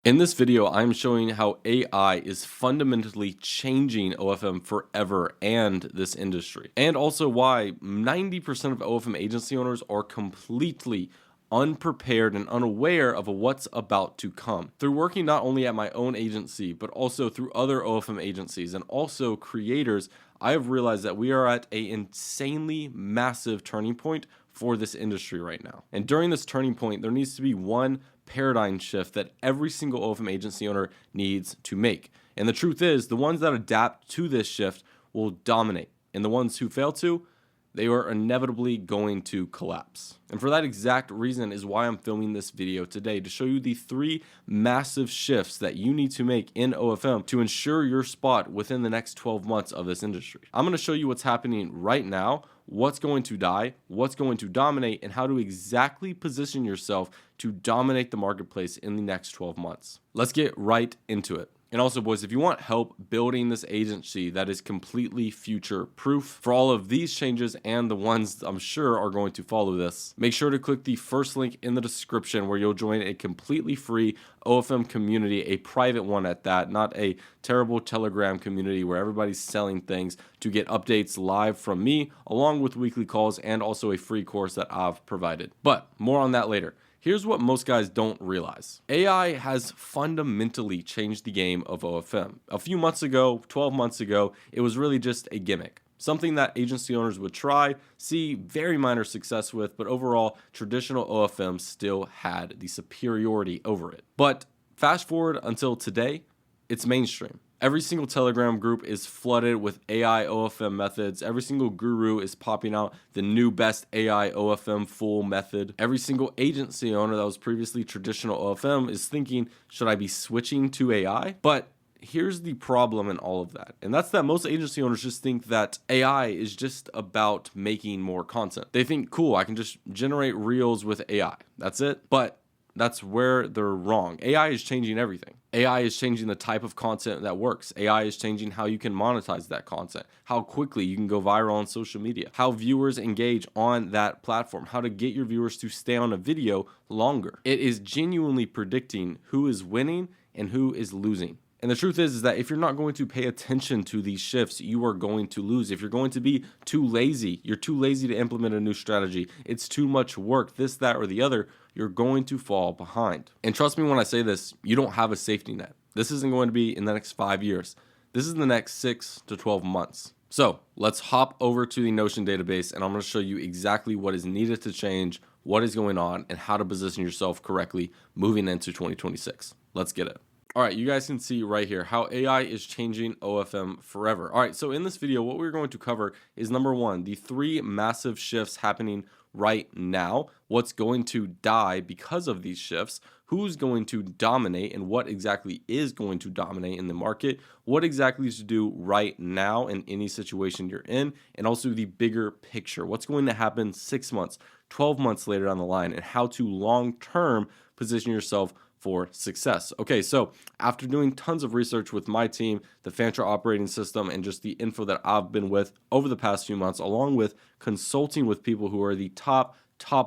In this video, I'm showing how AI is fundamentally changing OFM forever and this industry, and also why 90% of OFM agency owners are completely unprepared and unaware of what's about to come. Through working not only at my own agency, but also through other OFM agencies and also creators, I have realized that we are at an insanely massive turning point for this industry right now. And during this turning point, there needs to be one paradigm shift that every single OFM agency owner needs to make. And the truth is, the ones that adapt to this shift will dominate. And the ones who fail to, they are inevitably going to collapse. And for that exact reason is why I'm filming this video today, to show you the 3 massive shifts that you need to make in OFM to ensure your spot within the next 12 months of this industry. I'm going to show you what's happening right now, what's going to die, what's going to dominate, and how to exactly position yourself to dominate the marketplace in the next 12 months. Let's get right into it. And also, boys, if you want help building this agency that is completely future proof for all of these changes and the ones I'm sure are going to follow this, make sure to click the first link in the description where you'll join a completely free OFM community, a private one at that, not a terrible Telegram community where everybody's selling things, to get updates live from me, along with weekly calls and also a free course that I've provided. But more on that later. Here's what most guys don't realize. AI has fundamentally changed the game of OFM. A few months ago, 12 months ago, it was really just a gimmick. Something that agency owners would try, see very minor success with, but overall, traditional OFM still had the superiority over it. But fast forward until today, it's mainstream. Every single Telegram group is flooded with AI OFM methods. Every single guru is popping out the new best AI OFM full method. Every single agency owner that was previously traditional OFM is thinking, should I be switching to AI? But here's the problem in all of that. And that's that most agency owners just think that AI is just about making more content. They think, cool, I can just generate reels with AI. That's it. But that's where they're wrong. AI is changing everything. AI is changing the type of content that works. AI is changing how you can monetize that content, how quickly you can go viral on social media, how viewers engage on that platform, how to get your viewers to stay on a video longer. It is genuinely predicting who is winning and who is losing. And the truth is that if you're not going to pay attention to these shifts, you are going to lose. If you're going to be too lazy, you're too lazy to implement a new strategy, it's too much work, this, that, or the other, you're going to fall behind. And trust me when I say this, you don't have a safety net. This isn't going to be in the next 5 years. This is in the next 6 to 12 months. So let's hop over to the Notion database, and I'm going to show you exactly what is needed to change, what is going on, and how to position yourself correctly moving into 2026. Let's get it. All right, you guys can see right here how AI is changing OFM forever. All right, so in this video, what we're going to cover is number 1, the 3 massive shifts happening right now, what's going to die because of these shifts, who's going to dominate and what exactly is going to dominate in the market, what exactly is to do right now in any situation you're in, and also the bigger picture, what's going to happen 6 months, 12 months later down the line, and how to long-term position yourself for success. Okay, so after doing tons of research with my team, the Fantra operating system, and just the info that I've been with over the past few months, along with consulting with people who are the top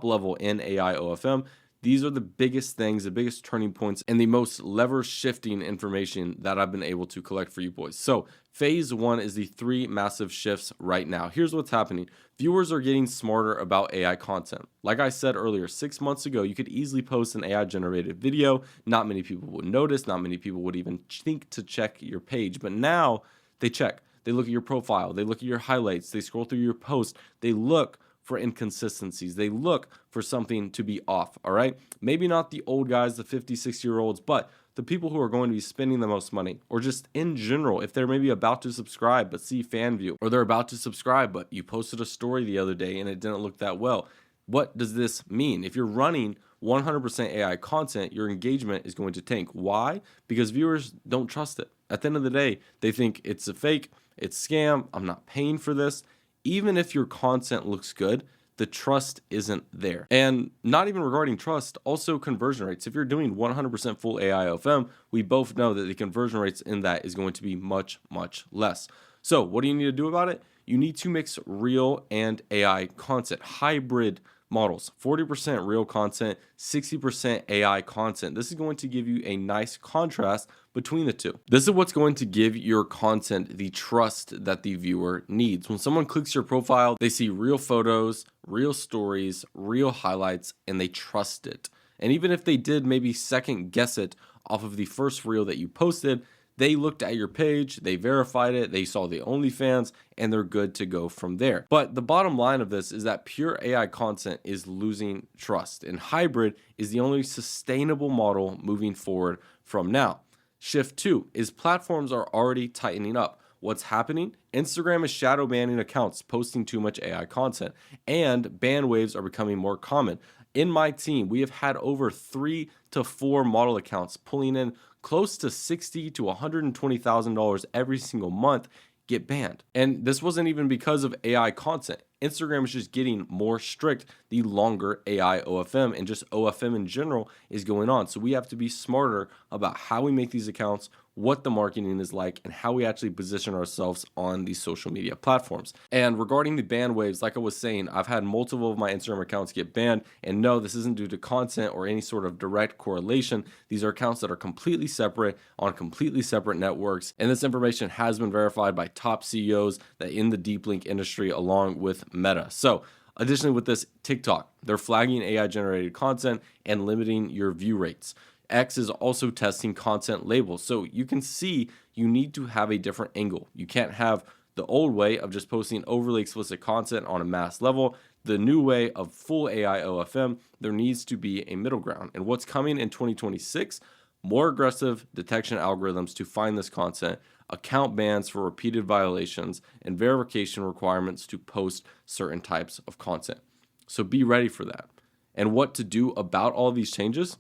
level in AI OFM, these are the biggest things, the biggest turning points, and the most lever shifting information that I've been able to collect for you boys. So phase 1 is the 3 massive shifts right now. Here's what's happening. Viewers are getting smarter about AI content. Like I said earlier, 6 months ago, you could easily post an AI generated video. Not many people would notice. Not many people would even think to check your page. But now they check. They look at your profile. They look at your highlights. They scroll through your posts. They look for inconsistencies. They look for something to be off, all right? Maybe not the old guys, the 50, 60-year-olds, but the people who are going to be spending the most money, or just in general, if they're maybe about to subscribe but see fan view, or they're about to subscribe but you posted a story the other day and it didn't look that well. What does this mean? If you're running 100% AI content, your engagement is going to tank. Why? Because viewers don't trust it. At the end of the day, they think it's a fake, it's scam, I'm not paying for this. Even if your content looks good, the trust isn't there. And not even regarding trust, also conversion rates. If you're doing 100% full AI OFM, we both know that the conversion rates in that is going to be much, much less. So what do you need to do about it? You need to mix real and AI content, hybrid models, 40% real content, 60% AI content. This is going to give you a nice contrast between the two. This is what's going to give your content the trust that the viewer needs. When someone clicks your profile, they see real photos, real stories, real highlights, and they trust it. And even if they did maybe second guess it off of the first reel that you posted, they looked at your page, they verified it, they saw the OnlyFans, and they're good to go from there. But the bottom line of this is that pure AI content is losing trust, and hybrid is the only sustainable model moving forward from now. Shift 2 is platforms are already tightening up. What's happening? Instagram is shadow banning accounts posting too much AI content, and ban waves are becoming more common. In my team, we have had over 3 to 4 model accounts pulling in close to $60,000 to $120,000 every single month get banned. And this wasn't even because of AI content. Instagram is just getting more strict the longer AI OFM and just OFM in general is going on. So we have to be smarter about how we make these accounts, what the marketing is like, and how we actually position ourselves on these social media platforms. And regarding the ban waves, like I was saying, I've had multiple of my Instagram accounts get banned. And no, this isn't due to content or any sort of direct correlation. These are accounts that are completely separate on completely separate networks. And this information has been verified by top CEOs that in the deep link industry along with Meta. So additionally with this TikTok, they're flagging AI generated content and limiting your view rates. X is also testing content labels. So you can see you need to have a different angle. You can't have the old way of just posting overly explicit content on a mass level. The new way of full AI OFM, there needs to be a middle ground. And what's coming in 2026? More aggressive detection algorithms to find this content, account bans for repeated violations, and verification requirements to post certain types of content. So be ready for that. And what to do about all these changes?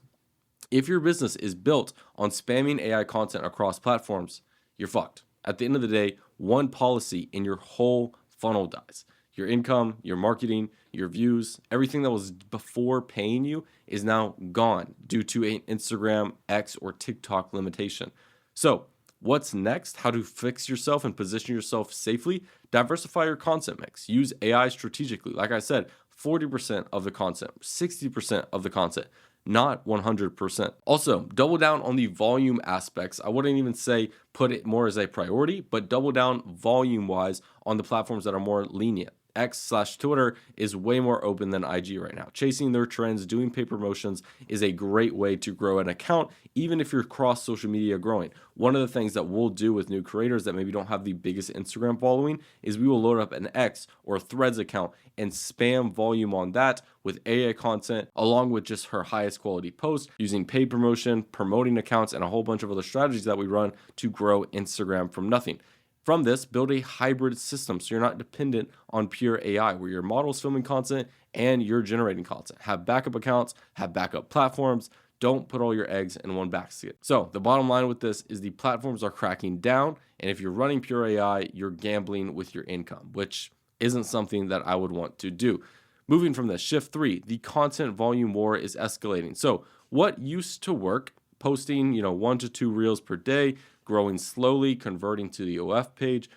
If your business is built on spamming AI content across platforms, you're fucked. At the end of the day, one policy and your whole funnel dies. Your income, your marketing, your views, everything that was before paying you is now gone due to an Instagram, X, or TikTok limitation. So what's next? How to fix yourself and position yourself safely? Diversify your content mix. Use AI strategically. Like I said, 40% of the content, 60% of the content, not 100%. Also, double down on the volume aspects. I wouldn't even say put it more as a priority, but double down volume-wise on the platforms that are more lenient. X/Twitter is way more open than IG right now. Chasing their trends, doing paid promotions is a great way to grow an account, even if you're cross social media growing. One of the things that we'll do with new creators that maybe don't have the biggest Instagram following is we will load up an X or a Threads account and spam volume on that with AI content, along with just her highest quality posts, using paid promotion, promoting accounts, and a whole bunch of other strategies that we run to grow Instagram from nothing. From this, build a hybrid system so you're not dependent on pure AI, where your model's filming content and you're generating content. Have backup accounts, have backup platforms. Don't put all your eggs in one basket. So the bottom line with this is the platforms are cracking down, and if you're running pure AI, you're gambling with your income, which isn't something that I would want to do. Moving from this, shift 3, the content volume war is escalating. So what used to work, posting 1 to 2 reels per day, growing slowly, converting to the OF page,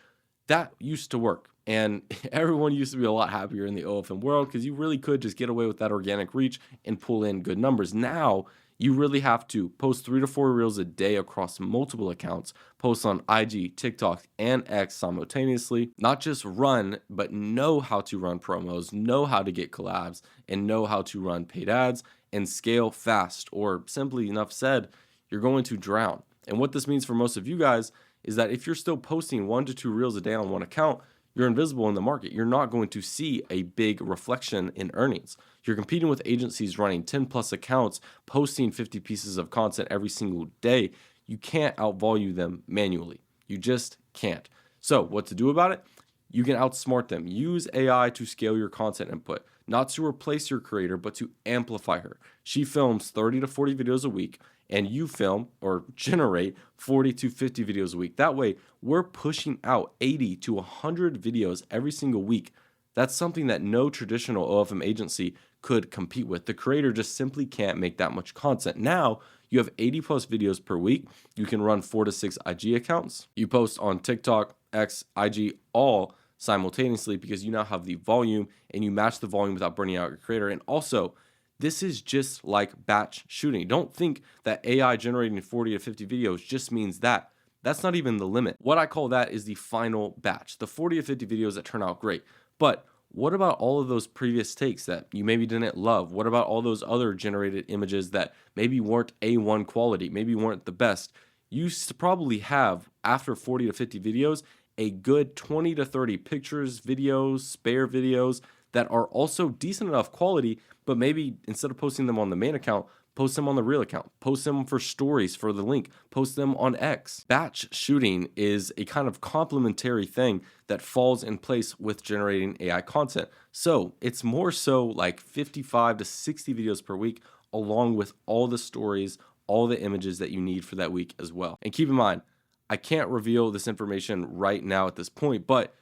that used to work. And everyone used to be a lot happier in the OFM world because you really could just get away with that organic reach and pull in good numbers. Now, you really have to post 3 to 4 reels a day across multiple accounts, post on IG, TikTok, and X simultaneously. Not just run, but know how to run promos, know how to get collabs, and know how to run paid ads and scale fast. Or simply enough said, you're going to drown. And what this means for most of you guys is that if you're still posting 1 to 2 reels a day on one account, you're invisible in the market. You're not going to see a big reflection in earnings. You're competing with agencies running 10 plus accounts, posting 50 pieces of content every single day. You can't outvalue them manually. You just can't. So what to do about it? You can outsmart them. Use AI to scale your content input, not to replace your creator, but to amplify her. She films 30 to 40 videos a week, and you film or generate 40 to 50 videos a week. That way, we're pushing out 80 to 100 videos every single week. That's something that no traditional OFM agency could compete with. The creator just simply can't make that much content. Now, you have 80 plus videos per week. You can run 4 to 6 IG accounts. You post on TikTok, X, IG, all simultaneously because you now have the volume and you match the volume without burning out your creator. And also, this is just like batch shooting. Don't think that AI generating 40 to 50 videos just means that. That's not even the limit. What I call that is the final batch, the 40 to 50 videos that turn out great. But what about all of those previous takes that you maybe didn't love? What about all those other generated images that maybe weren't A1 quality, maybe weren't the best? You probably have, after 40 to 50 videos, a good 20 to 30 pictures, videos, spare videos that are also decent enough quality, but maybe instead of posting them on the main account, post them on the real account, post them for stories for the link, post them on X. Batch shooting is a kind of complementary thing that falls in place with generating AI content. So it's more so like 55 to 60 videos per week, along with all the stories, all the images that you need for that week as well. And keep in mind, I can't reveal this information right now at this point, but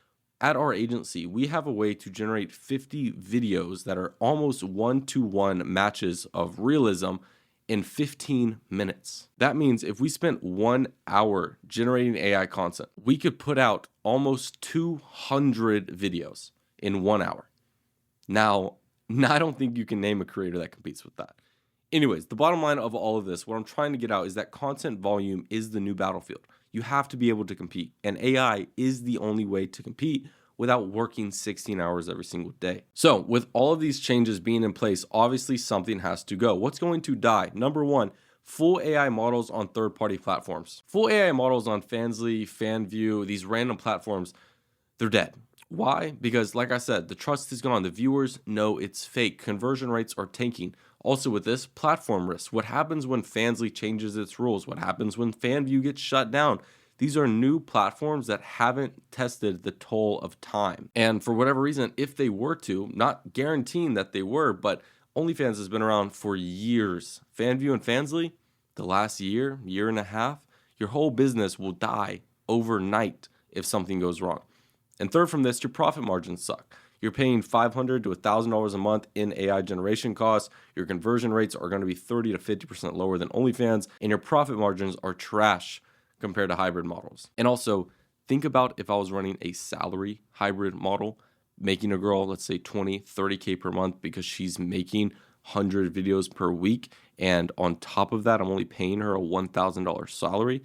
at our agency, we have a way to generate 50 videos that are almost one-to-one matches of realism in 15 minutes. That means if we spent 1 hour generating AI content, we could put out almost 200 videos in 1 hour. Now, I don't think you can name a creator that competes with that. Anyways, the bottom line of all of this, what I'm trying to get out is that content volume is the new battlefield. You have to be able to compete, and AI is the only way to compete without working 16 hours every single day. So with all of these changes being in place, obviously something has to go. What's going to die? Number one, full AI models on third-party platforms. Full AI models on Fansly, FanView, these random platforms, they're dead. Why? Because like I said, the trust is gone. The viewers know it's fake. Conversion rates are tanking. Also with this, platform risk. What happens when Fansly changes its rules? What happens when FanView gets shut down? These are new platforms that haven't tested the toll of time. And for whatever reason, if they were to, not guaranteeing that they were, but OnlyFans has been around for years. FanView and Fansly, the last year, year and a half, your whole business will die overnight if something goes wrong. And third from this, your profit margins suck. You're paying $500 to $1,000 a month in AI generation costs. Your conversion rates are going to be 30 to 50% lower than OnlyFans, and your profit margins are trash compared to hybrid models. And also, think about if I was running a salary hybrid model, making a girl, let's say 20, 30K per month because she's making 100 videos per week. And on top of that, I'm only paying her a $1,000 salary.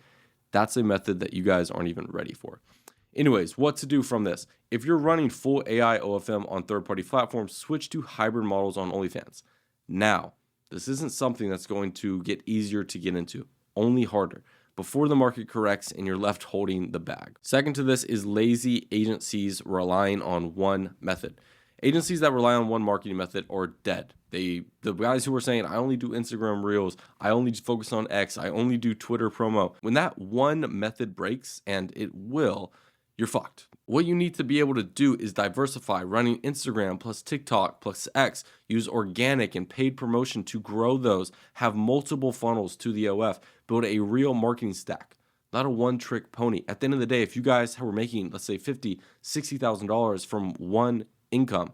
That's a method that you guys aren't even ready for. Anyways, what to do from this? If you're running full AI OFM on third-party platforms, switch to hybrid models on OnlyFans. Now, this isn't something that's going to get easier to get into, only harder, before the market corrects and you're left holding the bag. Second to this is lazy agencies relying on one method. Agencies that rely on one marketing method are dead. The guys who are saying, I only do Instagram Reels, I only focus on X, I only do Twitter promo. When that one method breaks, and it will, you're fucked. What you need to be able to do is diversify, running Instagram plus TikTok plus X, use organic and paid promotion to grow those, have multiple funnels to the OF, build a real marketing stack, not a one-trick pony. At the end of the day, if you guys were making, let's say $50,000, $60,000 from one income,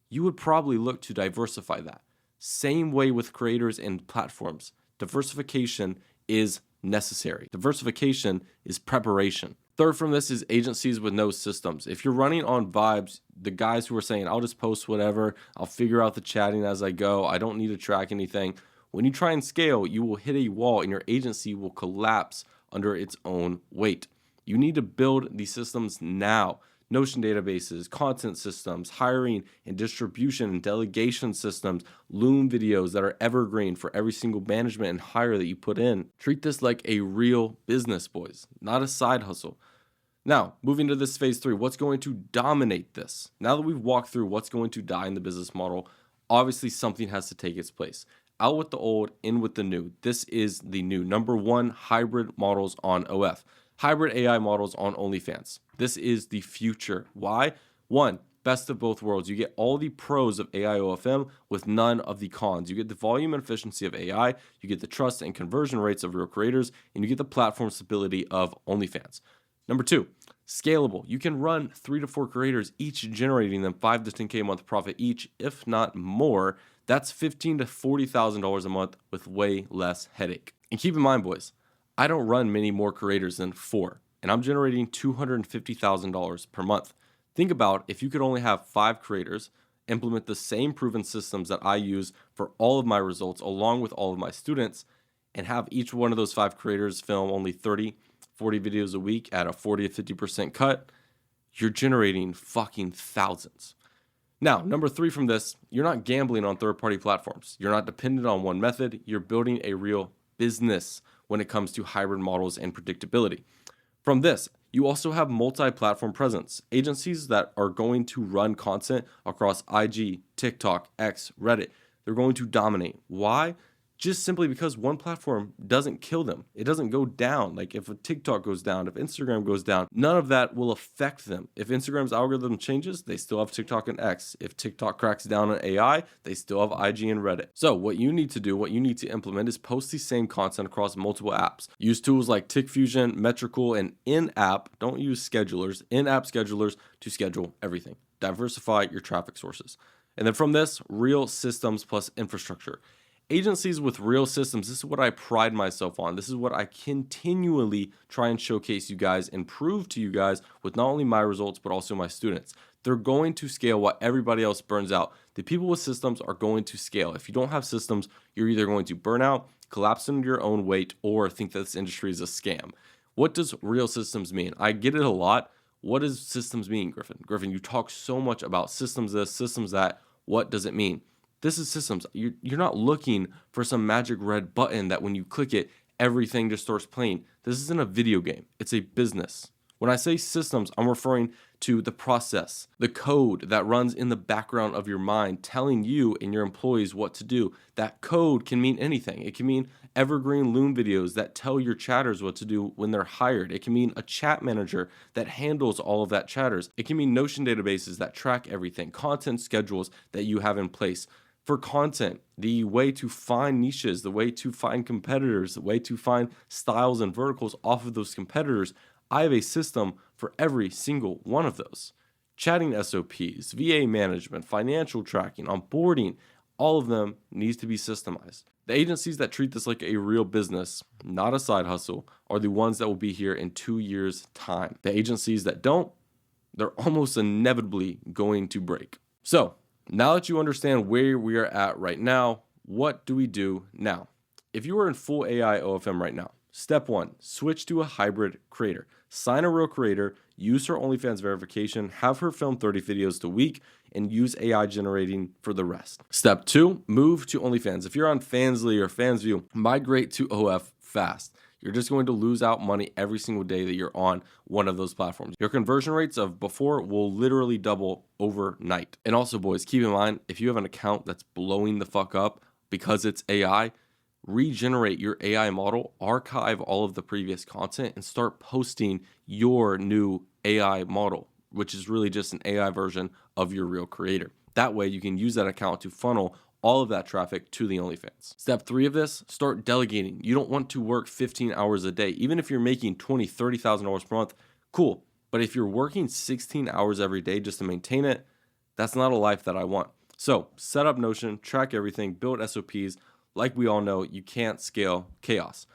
you would probably look to diversify that. Same way with creators and platforms. Diversification is necessary. Diversification is preparation. Third from this is agencies with no systems. If you're running on vibes, the guys who are saying, I'll just post whatever, I'll figure out the chatting as I go, I don't need to track anything. When you try and scale, you will hit a wall and your agency will collapse under its own weight. You need to build these systems now. Notion databases, content systems, hiring and distribution and delegation systems, Loom videos that are evergreen for every single management and hire that you put in. Treat this like a real business, boys, not a side hustle. Now, moving to this phase 3, what's going to dominate this? Now that we've walked through what's going to die in the business model, obviously something has to take its place. Out with the old, in with the new. This is the new. Number one, hybrid models on OF. Hybrid AI models on OnlyFans. This is the future. Why? One, best of both worlds. You get all the pros of AI OFM with none of the cons. You get the volume and efficiency of AI, you get the trust and conversion rates of real creators, and you get the platform stability of OnlyFans. Number two, scalable. You can run 3 to 4 creators, each generating them $5 to $10K a month profit each, if not more. That's $15,000 to $40,000 a month with way less headache. And keep in mind, boys, I don't run many more creators than 4, and I'm generating $250,000 per month. Think about if you could only have 5 creators, implement the same proven systems that I use for all of my results along with all of my students, and have each one of those 5 creators film only 30, 40 videos a week at a 40 to 50% cut, you're generating fucking thousands. Now, number 3 from this, you're not gambling on third-party platforms. You're not dependent on one method. You're building a real business when it comes to hybrid models and predictability. From this, you also have multi-platform presence. Agencies that are going to run content across IG, TikTok, X, Reddit, they're going to dominate. Why? Just simply because one platform doesn't kill them. It doesn't go down. Like if a TikTok goes down, if Instagram goes down, none of that will affect them. If Instagram's algorithm changes, they still have TikTok and X. If TikTok cracks down on AI, they still have IG and Reddit. So what you need to do, what you need to implement is post the same content across multiple apps. Use tools like TickFusion, Metricool, and in-app, don't use schedulers, in-app schedulers to schedule everything. Diversify your traffic sources. And then from this, real systems plus infrastructure. Agencies with real systems, this is what I pride myself on. This is what I continually try and showcase you guys and prove to you guys with not only my results, but also my students. They're going to scale while everybody else burns out. The people with systems are going to scale. If you don't have systems, you're either going to burn out, collapse under your own weight, or think that this industry is a scam. What does real systems mean? I get it a lot. What does systems mean, Griffin? Griffin, you talk so much about systems this, systems that. What does it mean? This is systems. You're not looking for some magic red button that when you click it, everything just starts playing. This isn't a video game. It's a business. When I say systems, I'm referring to the process, the code that runs in the background of your mind, telling you and your employees what to do. That code can mean anything. It can mean evergreen Loom videos that tell your chatters what to do when they're hired. It can mean a chat manager that handles all of that chatters. It can mean Notion databases that track everything, content schedules that you have in place. For content, the way to find niches, the way to find competitors, the way to find styles and verticals off of those competitors, I have a system for every single one of those. Chatting SOPs, VA management, financial tracking, onboarding, all of them needs to be systemized. The agencies that treat this like a real business, not a side hustle, are the ones that will be here in 2 years' time. The agencies that don't, they're almost inevitably going to break. So, now that you understand where we are at right now, what do we do now? If you are in full AI OFM right now, step 1, switch to a hybrid creator. Sign a real creator, use her OnlyFans verification, have her film 30 videos a week, and use AI generating for the rest. Step 2, move to OnlyFans. If you're on Fansly or Fansview, migrate to OF fast. You're just going to lose out money every single day that you're on one of those platforms. Your conversion rates of before will literally double overnight. And also, boys, keep in mind, if you have an account that's blowing the fuck up because it's AI, regenerate your AI model, archive all of the previous content, and start posting your new AI model, which is really just an AI version of your real creator. That way, you can use that account to funnel all of that traffic to the OnlyFans. Step 3 of this, start delegating. You don't want to work 15 hours a day. Even if you're making $20,000, $30,000 per month, cool. But if you're working 16 hours every day just to maintain it, that's not a life that I want. So set up Notion, track everything, build SOPs. Like we all know, you can't scale chaos.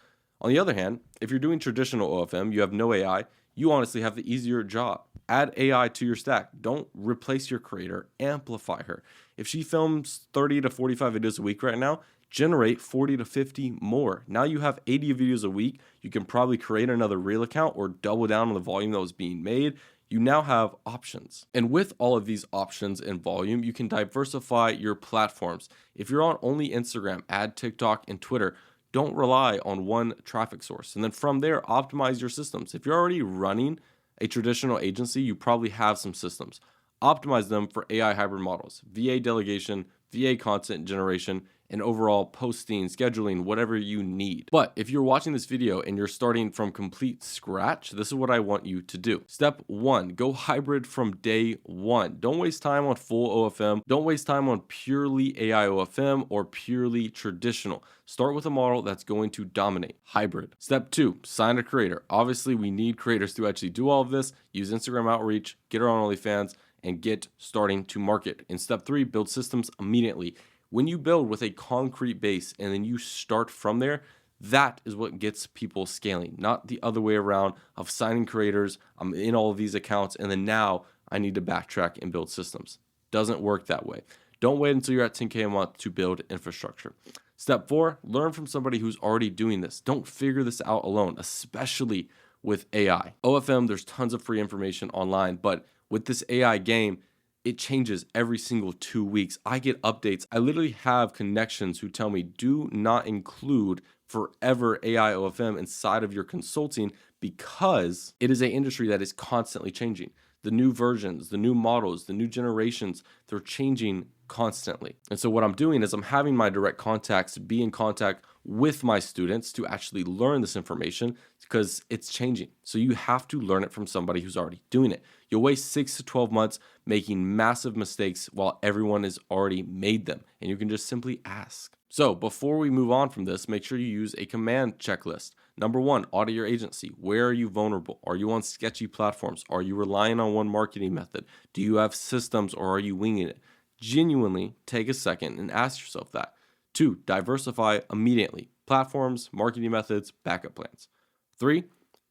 On the other hand, if you're doing traditional OFM, you have no AI, you honestly have the easier job. Add AI to your stack. Don't replace your creator, amplify her. If she films 30 to 45 videos a week right now, generate 40 to 50 more. Now you have 80 videos a week. You can probably create another reel account or double down on the volume that was being made. You now have options. And with all of these options and volume, you can diversify your platforms. If you're on only Instagram, add TikTok and Twitter. Don't rely on one traffic source. And then from there, optimize your systems. If you're already running a traditional agency, you probably have some systems. Optimize them for AI hybrid models, VA delegation, VA content generation, and overall posting, scheduling, whatever you need. But if you're watching this video and you're starting from complete scratch, this is what I want you to do. Step 1, go hybrid from day 1. Don't waste time on full OFM. Don't waste time on purely AI OFM or purely traditional. Start with a model that's going to dominate, hybrid. Step 2, sign a creator. Obviously, we need creators to actually do all of this. Use Instagram outreach, get her on OnlyFans, and get starting to market. In step 3, build systems immediately. When you build with a concrete base and then you start from there, that is what gets people scaling, not the other way around of signing creators. I'm in all of these accounts and then now I need to backtrack and build systems. Doesn't work that way. Don't wait until you're at 10K a month to build infrastructure. Step 4, learn from somebody who's already doing this. Don't figure this out alone, especially with AI. OFM, there's tons of free information online, but with this AI game, it changes every single 2 weeks. I get updates. I literally have connections who tell me do not include forever AI OFM inside of your consulting because it is an industry that is constantly changing. The new versions, the new models, the new generations, they're changing constantly. And so what I'm doing is I'm having my direct contacts be in contact with my students to actually learn this information because it's changing. So you have to learn it from somebody who's already doing it. You'll waste 6 to 12 months making massive mistakes while everyone has already made them. And you can just simply ask. So before we move on from this, make sure you use a command checklist. Number 1, audit your agency. Where are you vulnerable? Are you on sketchy platforms? Are you relying on one marketing method? Do you have systems or are you winging it? Genuinely take a second and ask yourself that. 2, diversify immediately. Platforms, marketing methods, backup plans. 3,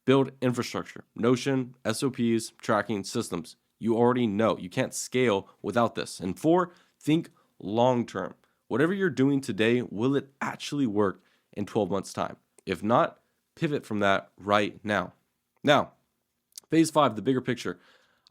build infrastructure. Notion, SOPs, tracking systems. You already know. You can't scale without this. And 4, think long term. Whatever you're doing today, will it actually work in 12 months' time? If not, pivot from that right now. Now, phase 5, the bigger picture.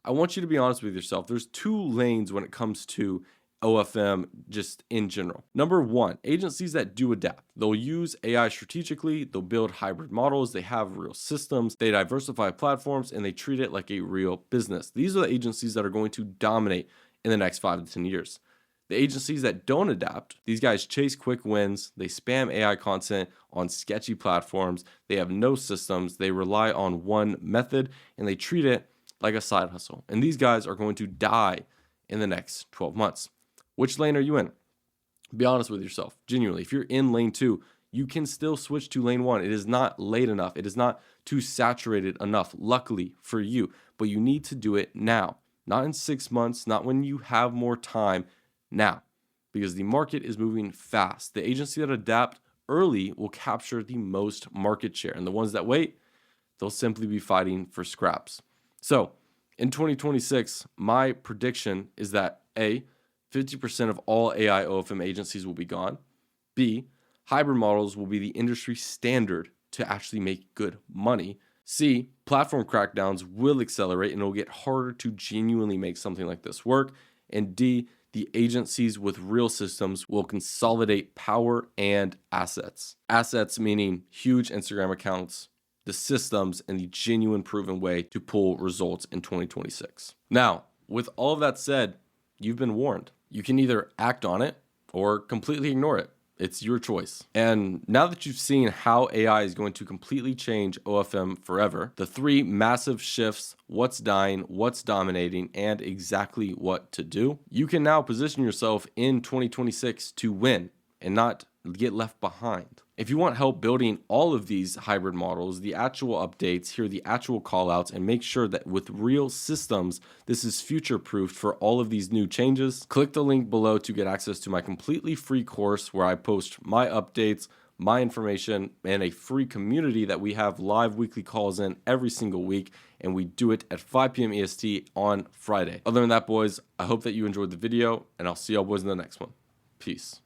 I want you to be honest with yourself. There's 2 lanes when it comes to OFM just in general. Number 1, agencies that do adapt. They'll use AI strategically, they'll build hybrid models, they have real systems, they diversify platforms, and they treat it like a real business. These are the agencies that are going to dominate in the next 5 to 10 years. The agencies that don't adapt, these guys chase quick wins, they spam AI content on sketchy platforms, they have no systems, they rely on one method, and they treat it like a side hustle. And these guys are going to die in the next 12 months. Which lane are you in? Be honest with yourself. Genuinely, if you're in lane 2, you can still switch to lane 1. It is not late enough. It is not too saturated enough, luckily for you. But you need to do it now. Not in 6 months, not when you have more time, now. Because the market is moving fast. The agency that adapt early will capture the most market share. And the ones that wait, they'll simply be fighting for scraps. So, in 2026, my prediction is that A, 50% of all AI OFM agencies will be gone. B, hybrid models will be the industry standard to actually make good money. C, platform crackdowns will accelerate and it will get harder to genuinely make something like this work. And D, the agencies with real systems will consolidate power and assets. Assets meaning huge Instagram accounts, the systems, and the genuine proven way to pull results in 2026. Now, with all of that said, you've been warned. You can either act on it or completely ignore it. It's your choice. And now that you've seen how AI is going to completely change OFM forever, the 3 massive shifts, what's dying, what's dominating, and exactly what to do, you can now position yourself in 2026 to win and not get left behind. If you want help building all of these hybrid models, the actual updates, hear the actual callouts, and make sure that with real systems, this is future-proofed for all of these new changes, click the link below to get access to my completely free course where I post my updates, my information, and a free community that we have live weekly calls in every single week, and we do it at 5 p.m. EST on Friday. Other than that, boys, I hope that you enjoyed the video, and I'll see y'all boys in the next one. Peace.